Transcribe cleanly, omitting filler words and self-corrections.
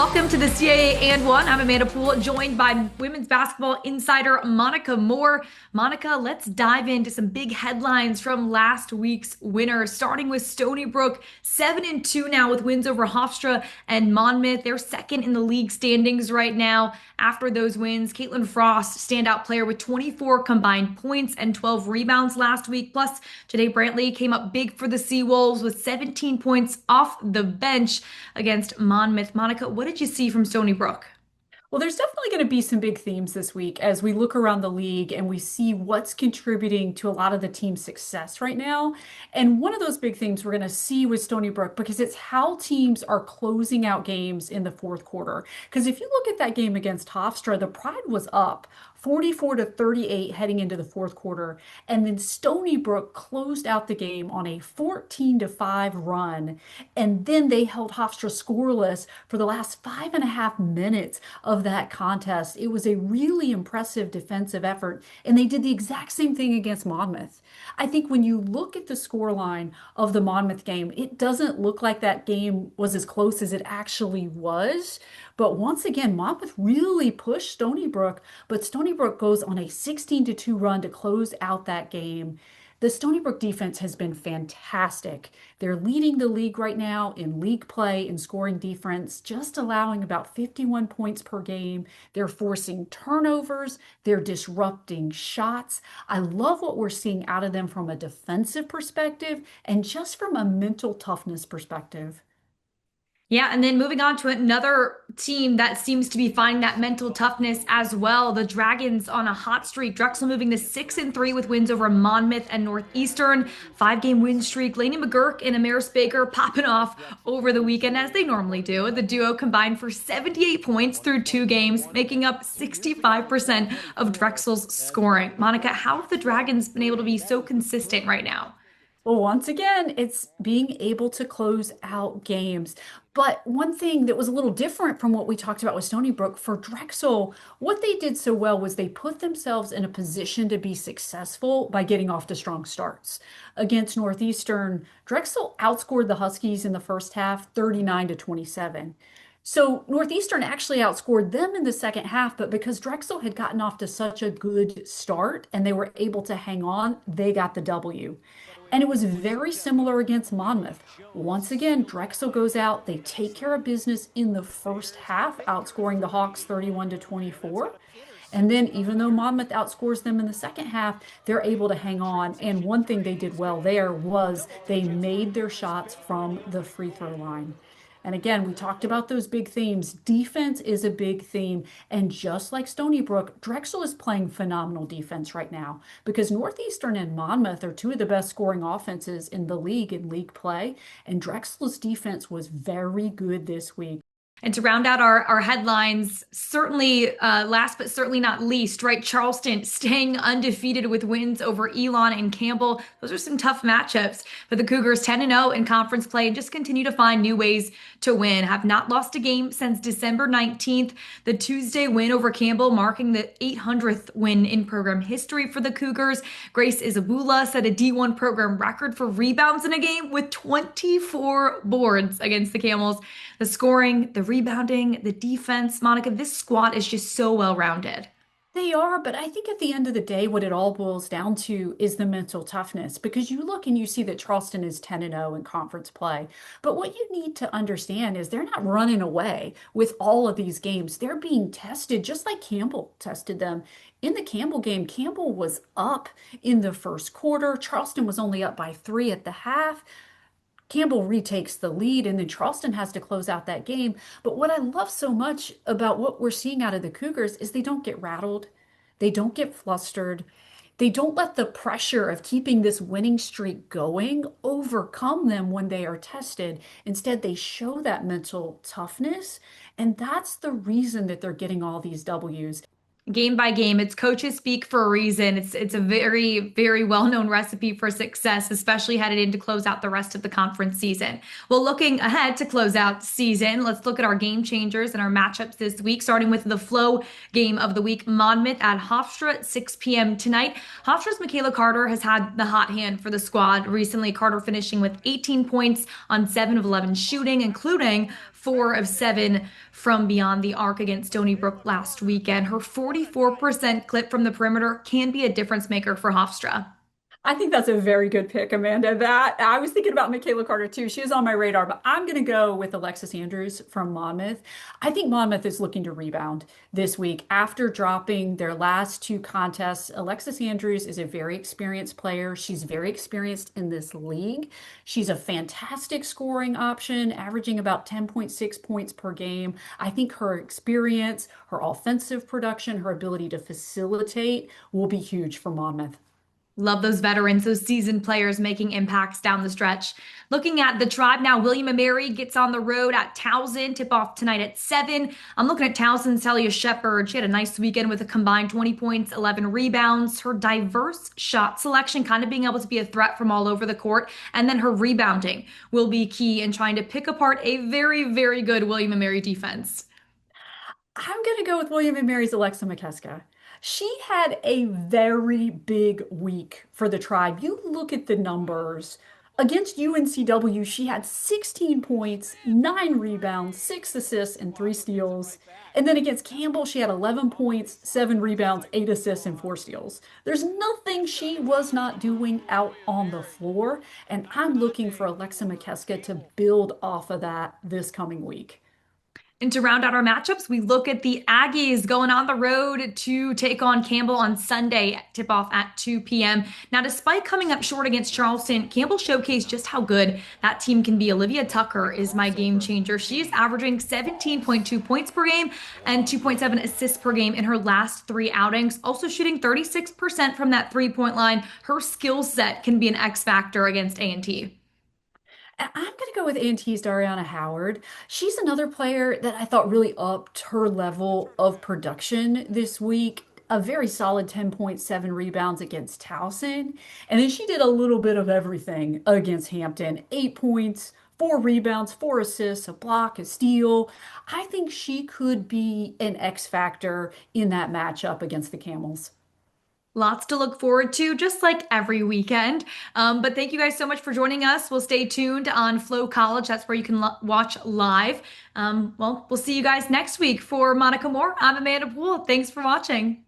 Welcome to the CAA and One. I'm Amanda Poole, joined by women's basketball insider Monika Moore. Monika, let's dive into some big headlines from last week's winners, starting with Stony Brook, 7-2 now with wins over Hofstra and Monmouth. They're second in the league standings right now. After those wins, Caitlin Frost, standout player with 24 combined points and 12 rebounds last week. Plus, Janae Brantley came up big for the Seawolves with 17 points off the bench against Monmouth. Monika, what did you see from Stony Brook? Well, there's definitely going to be some big themes this week as we look around the league and we see what's contributing to a lot of the team's success right now. And one of those big themes we're going to see with Stony Brook because it's how teams are closing out games in the fourth quarter. Because if you look at that game against Hofstra, the Pride was up 44-38 heading into the fourth quarter. And then Stony Brook closed out the game on a 14-5 run. And then they held Hofstra scoreless for the last 5.5 minutes of that contest. It was a really impressive defensive effort. And they did the exact same thing against Monmouth. I think when you look at the scoreline of the Monmouth game, it doesn't look like that game was as close as it actually was. But once again, Monmouth really pushed Stony Brook, but Stony Brook goes on a 16-2 run to close out that game. The Stony Brook defense has been fantastic. They're leading the league right now in league play and scoring defense, just allowing about 51 points per game. They're forcing turnovers, they're disrupting shots. I love what we're seeing out of them from a defensive perspective and just from a mental toughness perspective. Yeah, and then moving on to another team that seems to be finding that mental toughness as well. The Dragons on a hot streak. Drexel moving to 6-3 with wins over Monmouth and Northeastern. 5-game win streak. Lainey McGurk and Amaris Baker popping off over the weekend as they normally do. The duo combined for 78 points through 2 games, making up 65% of Drexel's scoring. Monika, how have the Dragons been able to be so consistent right now? Well, once again, it's being able to close out games. But one thing that was a little different from what we talked about with Stony Brook for Drexel, what they did so well was they put themselves in a position to be successful by getting off to strong starts. Against Northeastern, Drexel outscored the Huskies in the first half 39-27. So Northeastern actually outscored them in the second half, but because Drexel had gotten off to such a good start and they were able to hang on, they got the W. And it was very similar against Monmouth. Once again, Drexel goes out, they take care of business in the first half, outscoring the Hawks 31-24. And then, even though Monmouth outscores them in the second half, they're able to hang on. And one thing they did well there was they made their shots from the free throw line. And again, we talked about those big themes. Defense is a big theme. And just like Stony Brook, Drexel is playing phenomenal defense right now because Northeastern and Monmouth are two of the best scoring offenses in the league in league play. And Drexel's defense was very good this week. And to round out our headlines, certainly last but certainly not least, right? Charleston staying undefeated with wins over Elon and Campbell. Those are some tough matchups for the Cougars, 10-0 in conference play, and just continue to find new ways to win. Have not lost a game since December 19th. The Tuesday win over Campbell, marking the 800th win in program history for the Cougars. Grace Isabula set a D1 program record for rebounds in a game with 24 boards against the Camels. The scoring, the rebounding, the defense. Monika, this squad is just so well rounded. They are, but I think at the end of the day, what it all boils down to is the mental toughness because you look and you see that Charleston is 10-0 in conference play. But what you need to understand is they're not running away with all of these games. They're being tested just like Campbell tested them. In the Campbell game, Campbell was up in the first quarter. Charleston was only up by 3 at the half. Campbell retakes the lead, and then Charleston has to close out that game. But what I love so much about what we're seeing out of the Cougars is they don't get rattled, they don't get flustered, they don't let the pressure of keeping this winning streak going overcome them when they are tested. Instead, they show that mental toughness, and that's the reason that they're getting all these W's. Game by game. It's coaches speak for a reason. It's a very, very well-known recipe for success, especially headed in to close out the rest of the conference season. Well, looking ahead to close out season, let's look at our game changers and our matchups this week, starting with the flow game of the week, Monmouth at Hofstra at 6 p.m. tonight. Hofstra's Michaela Carter has had the hot hand for the squad recently. Carter finishing with 18 points on 7 of 11 shooting, including 4 of 7 from beyond the arc against Stony Brook last weekend. Her 44% clip from the perimeter can be a difference maker for Hofstra. I think that's a very good pick, Amanda. That I was thinking about Michaela Carter too. She was on my radar, but I'm going to go with Alexis Andrews from Monmouth. I think Monmouth is looking to rebound this week after dropping their last two contests. Alexis Andrews is a very experienced player. She's very experienced in this league. She's a fantastic scoring option, averaging about 10.6 points per game. I think her experience, her offensive production, her ability to facilitate will be huge for Monmouth. Love those veterans, those seasoned players making impacts down the stretch. Looking at the Tribe now, William and Mary gets on the road at Towson. Tip off tonight at 7. I'm looking at Towson's Talia Shepard. She had a nice weekend with a combined 20 points, 11 rebounds. Her diverse shot selection, kind of being able to be a threat from all over the court. And then her rebounding will be key in trying to pick apart a very, very good William and Mary defense. I'm going to go with William and Mary's Alexa McKeska. She had a very big week for the Tribe. You look at the numbers. Against UNCW, she had 16 points, 9 rebounds, 6 assists, and 3 steals. And then against Campbell, she had 11 points, 7 rebounds, 8 assists, and 4 steals. There's nothing she was not doing out on the floor. And I'm looking for Alexa McKeska to build off of that this coming week. And to round out our matchups, we look at the Aggies going on the road to take on Campbell on Sunday, tip off at 2 p.m. Now, despite coming up short against Charleston, Campbell showcased just how good that team can be. Olivia Tucker is my game changer. She is averaging 17.2 points per game and 2.7 assists per game in her last 3 outings. Also shooting 36% from that 3-point line. Her skill set can be an X factor against A&T. I'm going to go with A&T's Dariana Howard. She's another player that I thought really upped her level of production this week. A very solid 10.7 rebounds against Towson. And then she did a little bit of everything against Hampton. 8 points, 4 rebounds, 4 assists, a block, a steal. I think she could be an X factor in that matchup against the Camels. Lots to look forward to, just like every weekend. But thank you guys so much for joining us. We'll stay tuned on Flow College. That's where you can watch live. Well, we'll see you guys next week. For Monika Moore, I'm Amanda Poole. Thanks for watching.